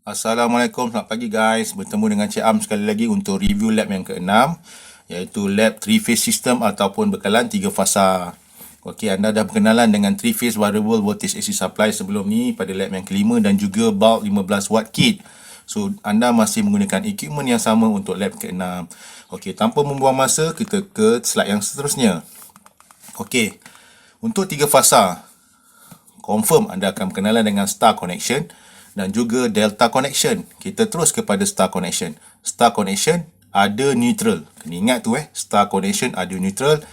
Assalamualaikum, selamat pagi guys. Bertemu dengan Cik Am sekali lagi untuk review lab yang ke-6, iaitu lab 3-phase system ataupun bekalan 3 fasa. Okey, anda dah berkenalan dengan 3-phase variable voltage AC supply sebelum ni pada lab yang ke-5 dan juga bulk 15 watt kit. So, anda masih menggunakan equipment yang sama untuk lab ke-6. Okey, tanpa membuang masa, kita ke slide yang seterusnya. Okey, untuk 3 fasa, confirm anda akan berkenalan dengan star connection dan juga delta connection. Kita terus kepada star connection. Star connection ada neutral. Kena ingat tu star connection ada neutral.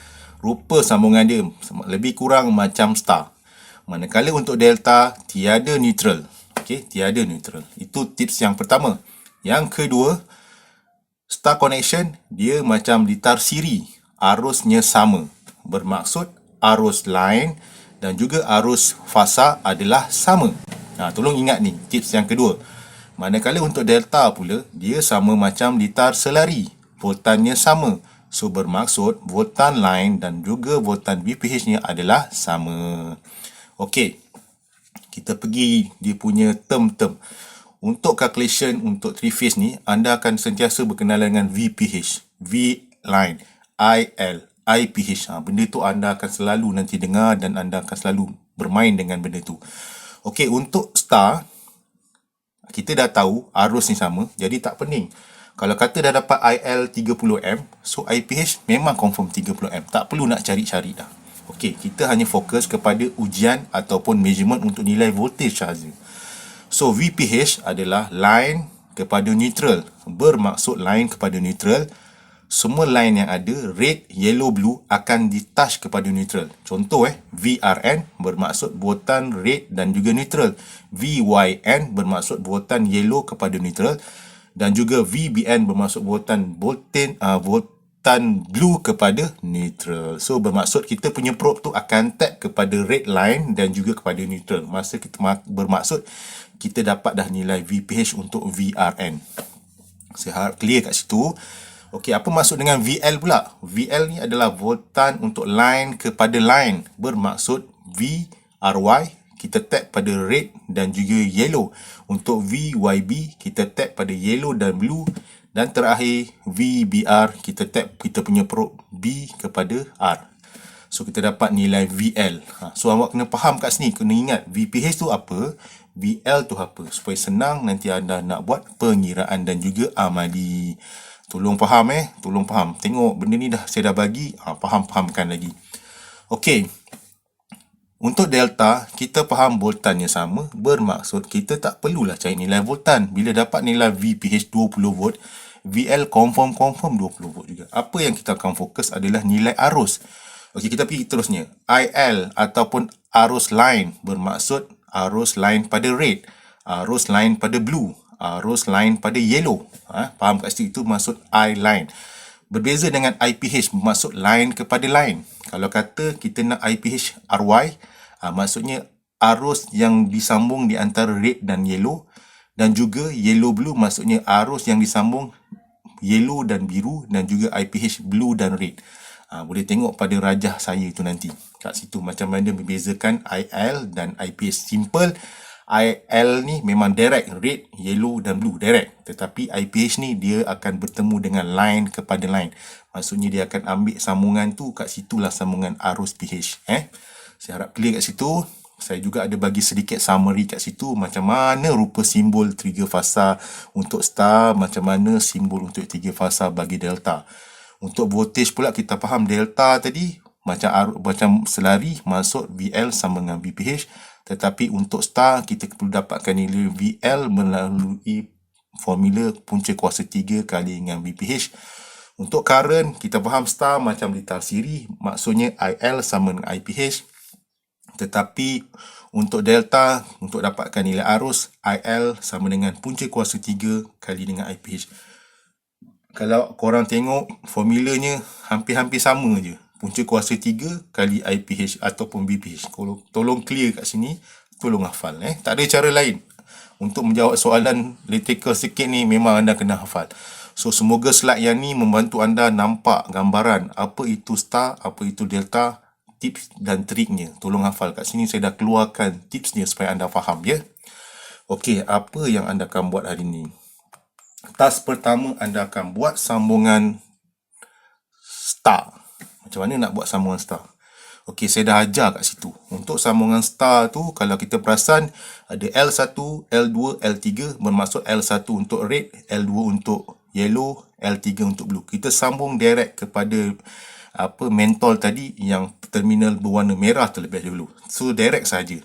Rupa sambungan dia lebih kurang macam star. Manakala untuk delta tiada neutral. Okey, tiada neutral. Itu tips yang pertama. Yang kedua, star connection dia macam litar siri. Arusnya sama. Bermaksud arus line dan juga arus fasa adalah sama. Tolong ingat ni, tips yang kedua. Manakala untuk delta pula, dia sama macam litar selari. Voltannya sama. So, bermaksud voltan line dan juga voltan VPH-nya adalah sama. Okey, kita pergi dia punya term-term. Untuk calculation untuk 3-phase ni, anda akan sentiasa berkenalan dengan VPH, V line, IL, IPH. Benda tu anda akan selalu nanti dengar dan anda akan selalu bermain dengan benda tu. Okey, untuk star, kita dah tahu arus ni sama, jadi tak pening. Kalau kata dah dapat IL 30A, so IPH memang confirm 30A. Tak perlu nak cari-cari dah. Okey, kita hanya fokus kepada ujian ataupun measurement untuk nilai voltage sahaja. So, VPH adalah line kepada neutral. Bermaksud line kepada neutral. Semua line yang ada, red, yellow, blue akan ditouch kepada neutral. Contoh VRN bermaksud voltan red dan juga neutral. VYN bermaksud voltan yellow kepada neutral. Dan juga VBN bermaksud voltan blue kepada neutral. So, bermaksud kita punya probe tu akan tap kepada red line dan juga kepada neutral. Masa kita bermaksud kita dapat dah nilai VPH untuk VRN. Saya harap clear kat situ. Okey, apa maksud dengan VL pula? VL ni adalah voltan untuk line kepada line. Bermaksud VRY, kita tap pada red dan juga yellow. Untuk VYB, kita tap pada yellow dan blue. Dan terakhir, VBR, kita tap kita punya probe B kepada R. So, kita dapat nilai VL. So, awak kena faham kat sini. Kena ingat, VPH tu apa? VL tu apa? Supaya senang nanti anda nak buat pengiraan dan juga amali. Tolong faham tolong faham. Tengok benda ni saya dah bagi, faham-fahamkan lagi. Okey. Untuk delta, kita faham voltannya sama, bermaksud kita tak perlulah cari nilai voltan. Bila dapat nilai VPH 20 volt, VL confirm 20 volt juga. Apa yang kita akan fokus adalah nilai arus. Okey, kita pergi terusnya. IL ataupun arus line bermaksud arus line pada red, arus line pada blue, arus line pada yellow. Faham kat situ, itu maksud I line. Berbeza dengan IPH, bermaksud line kepada line. Kalau kata kita nak IPH RY, maksudnya arus yang disambung di antara red dan yellow. Dan juga yellow blue, maksudnya arus yang disambung yellow dan biru. Dan juga IPH blue dan red. Boleh tengok pada rajah saya tu nanti. Kat situ macam mana membezakan IL dan IPH. Simple. IL ni memang direct, red, yellow dan blue, direct. Tetapi IPH ni dia akan bertemu dengan line kepada line. Maksudnya dia akan ambil sambungan tu, kat situlah sambungan arus pH. Saya harap clear kat situ. Saya juga ada bagi sedikit summary kat situ, macam mana rupa simbol 3 fasa untuk star, macam mana simbol untuk 3 fasa bagi delta. Untuk voltage pula kita faham delta tadi macam selari, maksud VL sama dengan VPH. Tetapi untuk star, kita perlu dapatkan nilai VL melalui formula punca kuasa 3 kali dengan VPH. Untuk current, kita faham star macam litar siri, maksudnya IL sama dengan IPH. Tetapi untuk delta, untuk dapatkan nilai arus, IL sama dengan punca kuasa 3 kali dengan IPH. Kalau korang tengok, formulanya hampir-hampir sama je. Punca kuasa 3 kali IPH ataupun VPH. Tolong clear kat sini, tolong hafal. Tak ada cara lain. Untuk menjawab soalan electrical sikit ni memang anda kena hafal. So semoga slide yang ni membantu anda nampak gambaran apa itu star, apa itu delta, tips dan triknya. Tolong hafal. Kat sini saya dah keluarkan tipsnya supaya anda faham ya. Okey, apa yang anda akan buat hari ni? Task pertama, anda akan buat sambungan star. Macam mana nak buat sambungan star? Okey, saya dah ajar kat situ. Untuk sambungan star tu, kalau kita perasan, ada L1, L2, L3, bermaksud L1 untuk red, L2 untuk yellow, L3 untuk blue. Kita sambung direct kepada mentol tadi yang terminal berwarna merah terlebih dahulu. So, direct saja.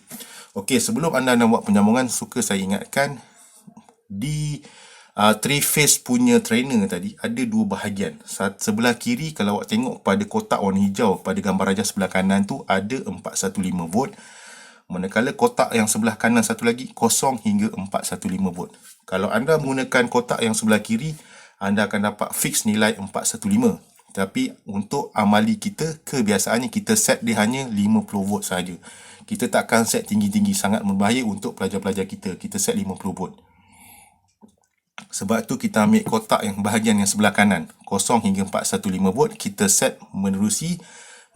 Okey, sebelum anda nak buat penyambungan, suka saya ingatkan, di three phase punya trainer tadi ada dua bahagian. Sebelah kiri, kalau awak tengok pada kotak warna hijau pada gambar rajah sebelah kanan tu ada 415 volt, manakala kotak yang sebelah kanan satu lagi kosong hingga 415 volt. Kalau anda menggunakan kotak yang sebelah kiri, anda akan dapat fix nilai 415. Tapi untuk amali kita, kebiasaannya kita set dia hanya 50 volt saja. Kita takkan set tinggi-tinggi, sangat berbahaya untuk pelajar-pelajar kita. Kita set 50 volt. Sebab tu kita ambil kotak yang bahagian yang sebelah kanan, 0 hingga 415 volt. Kita set menerusi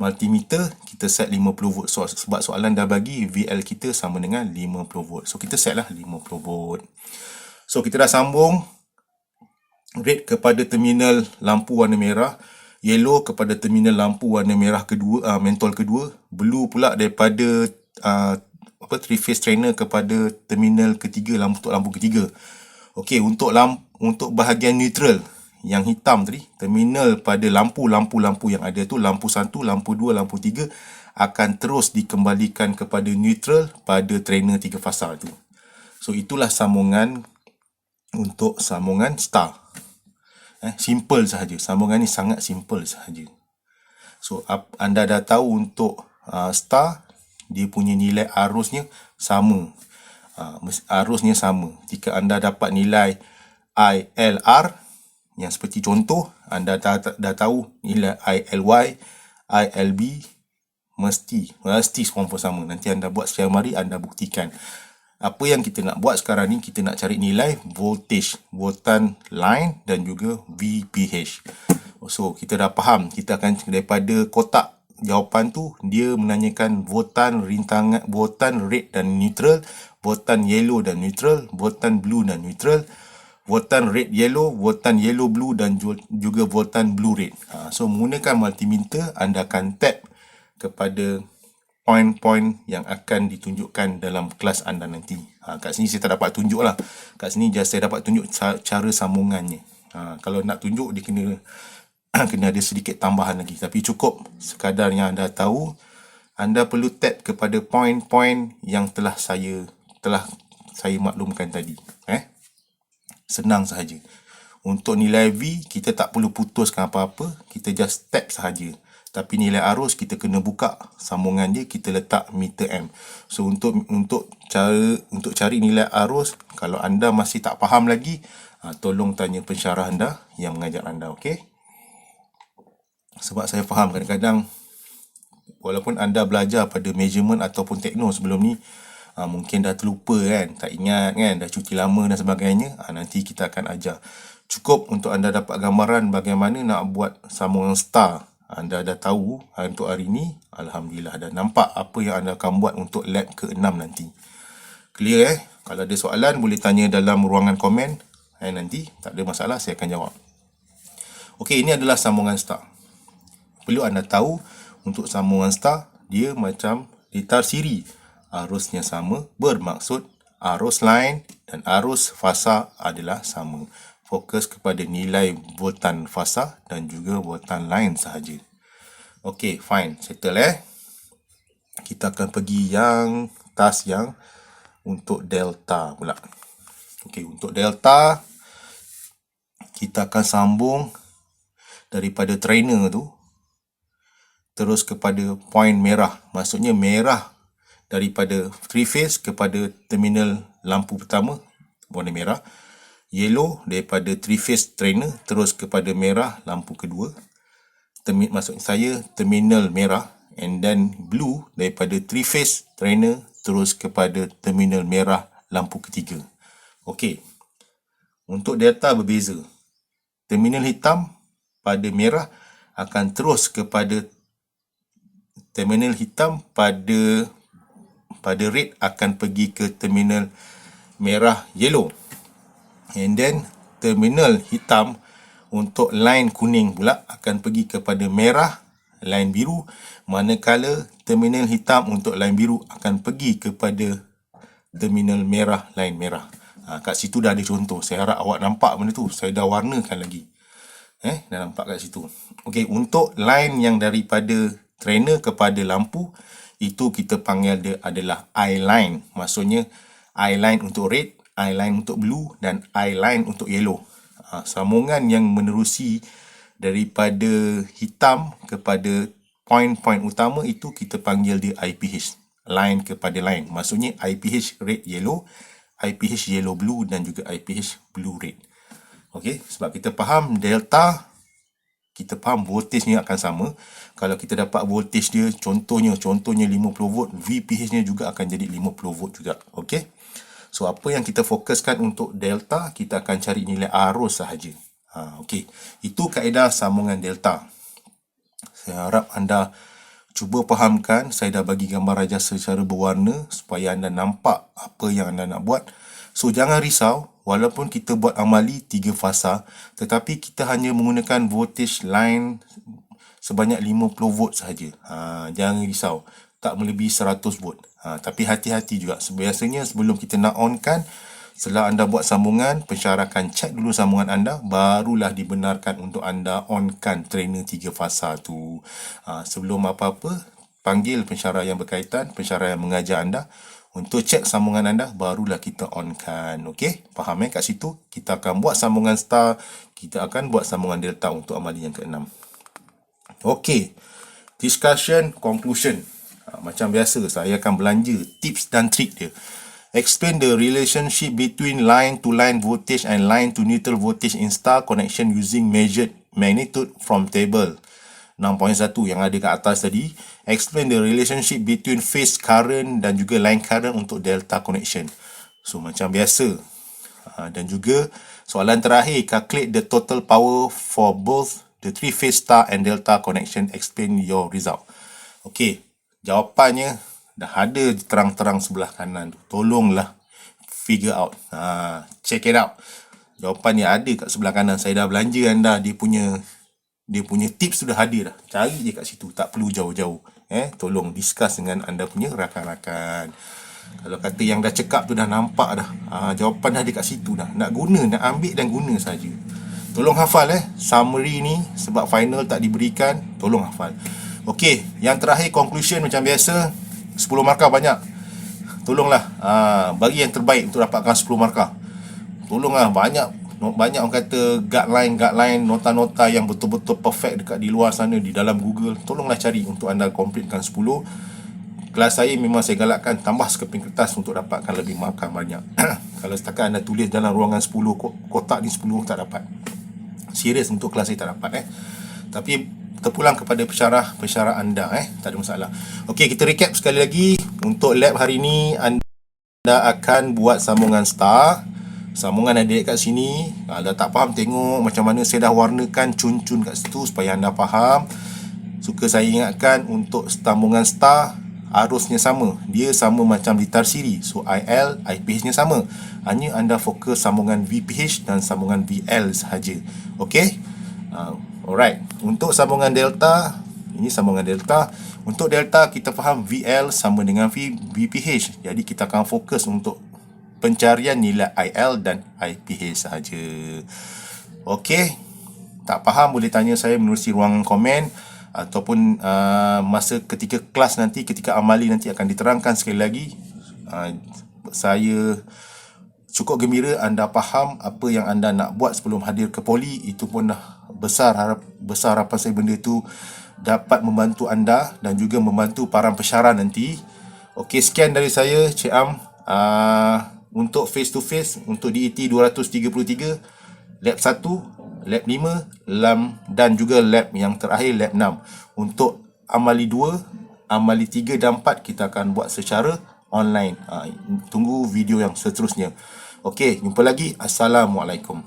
multimeter, kita set 50 volt. So, sebab soalan dah bagi VL kita sama dengan 50 volt. So kita set lah 50 volt. So kita dah sambung red kepada terminal lampu warna merah, yellow kepada terminal lampu warna merah kedua, mentol kedua, blue pula daripada three phase trainer kepada terminal ketiga, lampu ketiga. Okey, untuk bahagian neutral yang hitam tadi, terminal pada lampu yang ada tu, lampu 1, lampu 2, lampu 3 akan terus dikembalikan kepada neutral pada trainer 3 fasa tu. So itulah sambungan untuk sambungan star. Simple sahaja. Sambungan ni sangat simple sahaja. So anda dah tahu untuk star, dia punya nilai arusnya sama. Arusnya sama. Jika anda dapat nilai ILR, yang seperti contoh, anda dah tahu nilai ILY, ILB mesti confirm sama. Nanti anda buat secara mari, anda buktikan. Apa yang kita nak buat sekarang ni, kita nak cari nilai voltage, voltan line dan juga VPH. So kita dah faham, kita akan daripada kotak jawapan tu, dia menanyakan voltan rintangan, voltan red dan neutral, voltan yellow dan neutral, voltan blue dan neutral, voltan red yellow, voltan yellow blue dan juga voltan blue red. So menggunakan multimeter, anda akan tap kepada poin-poin yang akan ditunjukkan dalam kelas anda nanti. Kat sini saya tak dapat tunjuk lah. Kat sini just saya dapat tunjuk cara sambungannya. Kalau nak tunjuk, dia kena ada sedikit tambahan lagi. Tapi cukup sekadar yang anda tahu. Anda perlu tap kepada poin-poin yang telah saya maklumkan tadi. Senang sahaja. Untuk nilai V, kita tak perlu putuskan apa-apa. Kita just tap sahaja. Tapi nilai arus, kita kena buka sambungan dia, kita letak meter M. So untuk cari nilai arus, kalau anda masih tak faham lagi, tolong tanya pensyarah anda yang mengajar anda, okey? Sebab saya faham kadang-kadang walaupun anda belajar pada measurement ataupun tekno sebelum ni, mungkin dah terlupa kan, tak ingat kan, dah cuti lama dan sebagainya. Nanti kita akan ajar. Cukup untuk anda dapat gambaran bagaimana nak buat sambungan star. Anda dah tahu untuk hari ni. Alhamdulillah, dah nampak apa yang anda akan buat untuk lab ke-6 nanti. Clear Kalau ada soalan boleh tanya dalam ruangan komen. Nanti tak ada masalah, saya akan jawab. Okey, ini adalah sambungan star. Perlu anda tahu untuk sambungan star, dia macam litar siri. Arusnya sama, bermaksud arus line dan arus fasa adalah sama. Fokus kepada nilai voltan fasa dan juga voltan line sahaja. Okey, fine. Settle Kita akan pergi yang task yang untuk delta pula. Okey, untuk delta, kita akan sambung daripada trainer tu terus kepada point merah. Maksudnya merah daripada three phase kepada terminal lampu pertama warna merah, yellow daripada three phase trainer terus kepada merah lampu kedua, maksud saya terminal merah, and then blue daripada three phase trainer terus kepada terminal merah lampu ketiga. Okey, untuk delta berbeza. Terminal hitam pada merah akan terus kepada terminal hitam pada red akan pergi ke terminal merah yellow. And then terminal hitam untuk line kuning pula akan pergi kepada merah line biru, manakala terminal hitam untuk line biru akan pergi kepada terminal merah line merah. Kat situ dah ada contoh. Saya harap awak nampak benda tu. Saya dah warnakan lagi. Dah nampak kat situ. Okey, untuk line yang daripada trainer kepada lampu, itu kita panggil dia adalah eye line. Maksudnya eye line untuk red, eye line untuk blue dan eye line untuk yellow. Sambungan yang menerusi daripada hitam kepada poin-poin utama itu kita panggil dia IPH. Line kepada line. Maksudnya IPH red yellow, IPH yellow blue dan juga IPH blue red. Okey, sebab kita faham delta, kita faham voltagenya akan sama. Kalau kita dapat voltage dia, contohnya 50 volt, VPH-nya juga akan jadi 50 volt juga. Okey. So, apa yang kita fokuskan untuk delta, kita akan cari nilai arus sahaja. Okey. Itu kaedah sambungan delta. Saya harap anda cuba fahamkan. Saya dah bagi gambar raja secara berwarna supaya anda nampak apa yang anda nak buat. So, jangan risau. Walaupun kita buat amali 3 fasa, tetapi kita hanya menggunakan voltage line sebanyak 50 volt sahaja. Jangan risau. Tak melebihi 100 volt. Tapi hati-hati juga. Biasanya sebelum kita nak onkan, setelah anda buat sambungan, pensyarah akan cek dulu sambungan anda, barulah dibenarkan untuk anda onkan trainer 3 fasa tu. Sebelum apa-apa, panggil pensyarah yang berkaitan, pensyarah yang mengajar anda, untuk cek sambungan anda, barulah kita onkan. Okey, faham kat situ? Kita akan buat sambungan star, kita akan buat sambungan delta untuk amali yang ke-6. Okey, discussion, conclusion. Macam biasa, saya akan belanja tips dan trik dia. Explain the relationship between line to line voltage and line to neutral voltage in star connection using measured magnitude from table 6.1 yang ada kat atas tadi. Explain the relationship between phase current dan juga line current untuk delta connection. So, macam biasa. Dan juga soalan terakhir, calculate the total power for both the 3-phase star and delta connection. Explain your result. Okey, jawapannya dah ada terang-terang sebelah kanan tu. Tolonglah figure out. Check it out. Jawapannya ada kat sebelah kanan. Saya dah belanja anda dia punya tips sudah ada dah. Cari je kat situ, tak perlu jauh-jauh. Tolong discuss dengan anda punya rakan-rakan. Kalau kata yang dah cekap tu dah nampak dah. Jawapan dah ada kat situ dah. Nak guna, nak ambil dan guna saja. Tolong hafal summary ni, sebab final tak diberikan. Tolong hafal. Okey, yang terakhir conclusion macam biasa. 10 markah banyak. Tolonglah bagi yang terbaik untuk dapatkan 10 markah. Tolonglah, banyak orang kata guideline, nota-nota yang betul-betul perfect dekat di luar sana, di dalam Google. Tolonglah cari untuk anda completekan 10. Kelas saya memang saya galakkan tambah sekeping kertas untuk dapatkan lebih markah banyak. Kalau setakat anda tulis dalam ruangan 10 kotak ni 10 tak dapat. Serius, untuk kelas saya tak dapat. Tapi terpulang kepada pensyarah anda. Tak ada masalah. Okey, kita recap sekali lagi. Untuk lab hari ni, anda akan buat sambungan star. Sambungan ada kat sini. Dah tak faham, tengok macam mana saya dah warnakan cun-cun kat situ supaya anda faham. Suka saya ingatkan, untuk sambungan star, arusnya sama. Dia sama macam di tersiri. So, IL, IPH nya sama. Hanya anda fokus sambungan VPH dan sambungan VL sahaja. Okey? Alright. Untuk sambungan delta, ini sambungan delta. Untuk delta, kita faham VL sama dengan VPH. Jadi, kita akan fokus untuk pencarian nilai IL dan IPH sahaja. Okey, tak faham boleh tanya saya menerusi ruang komen, ataupun masa ketika kelas nanti, ketika amali nanti akan diterangkan sekali lagi. Saya cukup gembira anda faham apa yang anda nak buat sebelum hadir ke poli. Itu pun dah besar harapan saya benda tu dapat membantu anda dan juga membantu para pensyarah nanti. Okey, sekian dari saya, Cik Am. Untuk face to face, untuk DET 233, lab 1, lab 5, dan juga lab yang terakhir, lab 6. Untuk amali 2, amali 3 dan 4 kita akan buat secara online. Tunggu video yang seterusnya. Okey, jumpa lagi. Assalamualaikum.